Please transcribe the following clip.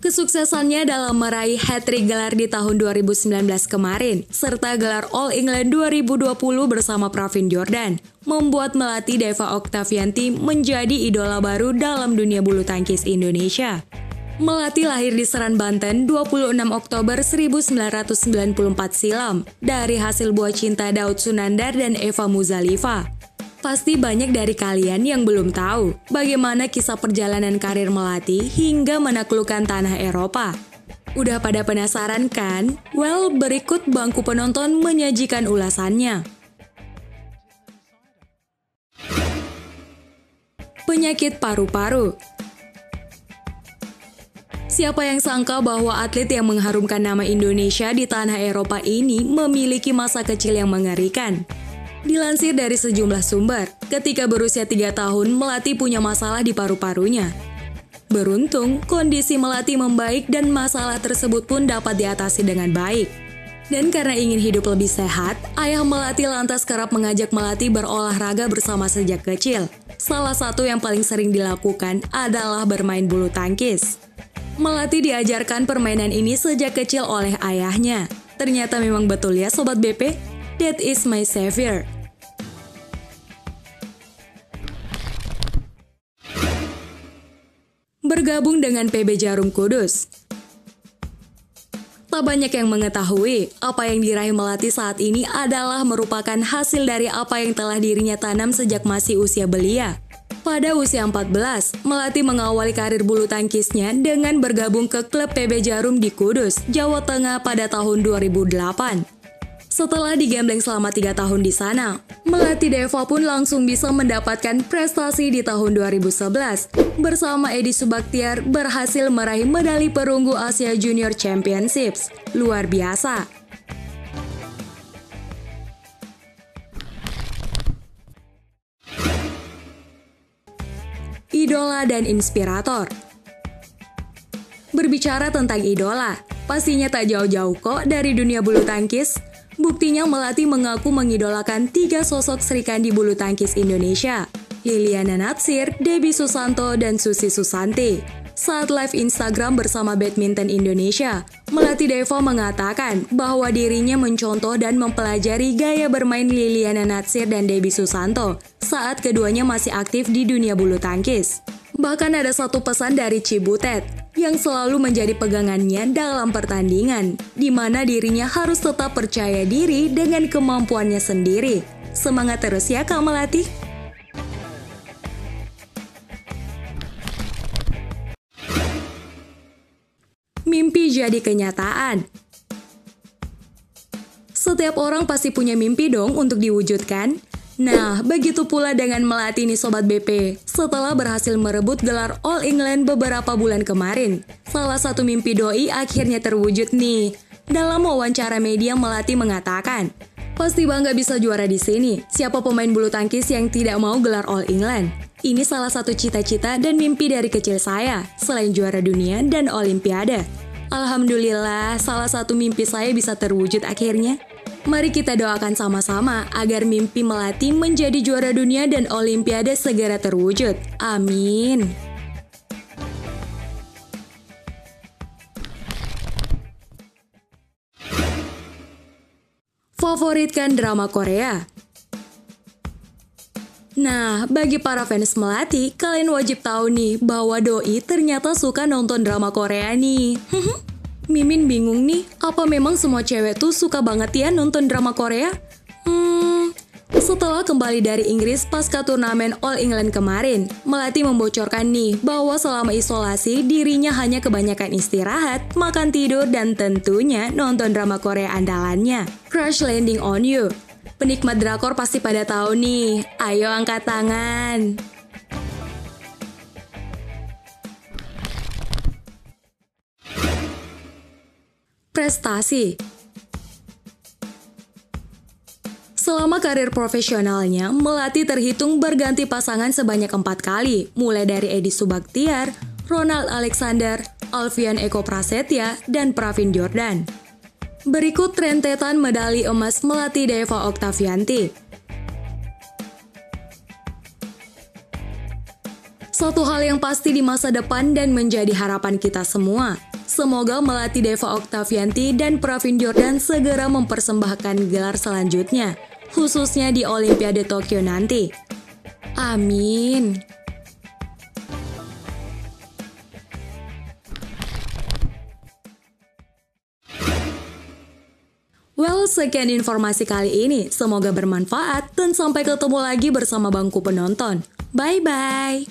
Kesuksesannya dalam meraih hat-trick gelar di tahun 2019 kemarin, serta gelar All England 2020 bersama Pravin Jordan, membuat Melati Deva Oktavianti menjadi idola baru dalam dunia bulu tangkis Indonesia. Melati lahir di Serang, Banten 26 Oktober 1994 silam, dari hasil buah cinta Daud Sunandar dan Eva Muzalifa. Pasti banyak dari kalian yang belum tahu bagaimana kisah perjalanan karir Melati hingga menaklukkan tanah Eropa. Udah pada penasaran kan? Well, berikut bangku penonton menyajikan ulasannya. Penyakit paru-paru. Siapa yang sangka bahwa atlet yang mengharumkan nama Indonesia di tanah Eropa ini memiliki masa kecil yang mengerikan. Dilansir dari sejumlah sumber, ketika berusia 3 tahun, Melati punya masalah di paru-parunya. Beruntung, kondisi Melati membaik dan masalah tersebut pun dapat diatasi dengan baik. Dan karena ingin hidup lebih sehat, ayah Melati lantas kerap mengajak Melati berolahraga bersama sejak kecil. Salah satu yang paling sering dilakukan adalah bermain bulu tangkis. Melati diajarkan permainan ini sejak kecil oleh ayahnya. Ternyata memang betul ya Sobat BP, that is my savior. Bergabung dengan PB Jarum Kudus. Tak banyak yang mengetahui, apa yang diraih Melati saat ini adalah merupakan hasil dari apa yang telah dirinya tanam sejak masih usia belia. Pada usia 14, Melati mengawali karir bulu tangkisnya dengan bergabung ke klub PB Jarum di Kudus, Jawa Tengah pada tahun 2008. Setelah digembleng selama 3 tahun di sana, Melati Deva pun langsung bisa mendapatkan prestasi di tahun 2011. Bersama Edi Subaktiar berhasil meraih medali perunggu Asia Junior Championships. Luar biasa. Idola dan inspirator. Berbicara tentang idola, pastinya tak jauh-jauh kok dari dunia bulu tangkis. Buktinya Melati mengaku mengidolakan 3 sosok Srikandi bulu tangkis Indonesia, Liliana Natsir, Debbie Susanto, dan Susi Susanti. Saat live Instagram bersama Badminton Indonesia, Melati Deva mengatakan bahwa dirinya mencontoh dan mempelajari gaya bermain Liliana Natsir dan Debbie Susanto saat keduanya masih aktif di dunia bulu tangkis. Bahkan ada satu pesan dari Cibutet yang selalu menjadi pegangannya dalam pertandingan, di mana dirinya harus tetap percaya diri dengan kemampuannya sendiri. Semangat terus ya Kak Melati! Mimpi jadi kenyataan. Setiap orang pasti punya mimpi dong untuk diwujudkan. Nah, begitu pula dengan Melati nih Sobat BP. Setelah berhasil merebut gelar All England beberapa bulan kemarin, salah satu mimpi doi akhirnya terwujud nih. Dalam wawancara media, Melati mengatakan, "Pasti bangga bisa juara di sini. Siapa pemain bulu tangkis yang tidak mau gelar All England? Ini salah satu cita-cita dan mimpi dari kecil saya, selain juara dunia dan Olimpiade. Alhamdulillah, salah satu mimpi saya bisa terwujud akhirnya." Mari kita doakan sama-sama agar mimpi Melati menjadi juara dunia dan Olimpiade segera terwujud. Amin. Favoritkan drama Korea. Nah, bagi para fans Melati, kalian wajib tahu nih bahwa doi ternyata suka nonton drama Korea nih. Mimin bingung nih, apa memang semua cewek tuh suka banget ya nonton drama Korea? Setelah kembali dari Inggris pasca turnamen All England kemarin, Melati membocorkan nih bahwa selama isolasi dirinya hanya kebanyakan istirahat, makan tidur, dan tentunya nonton drama Korea andalannya, Crash Landing on You. Penikmat drakor pasti pada tahu nih, ayo angkat tangan. Prestasi. Selama karir profesionalnya, Melati terhitung berganti pasangan sebanyak 4 kali, mulai dari Edi Subaktiar, Ronald Alexander, Alfian Eko Prasetya, dan Pravin Jordan. Berikut rentetan medali emas Melati Deva Oktavianti. Satu hal yang pasti di masa depan dan menjadi harapan kita semua, semoga Melati Deva Oktavianti dan Pravin Jordan segera mempersembahkan gelar selanjutnya, khususnya di Olimpiade Tokyo nanti. Amin. Well, sekian informasi kali ini. Semoga bermanfaat dan sampai ketemu lagi bersama bangku penonton. Bye-bye.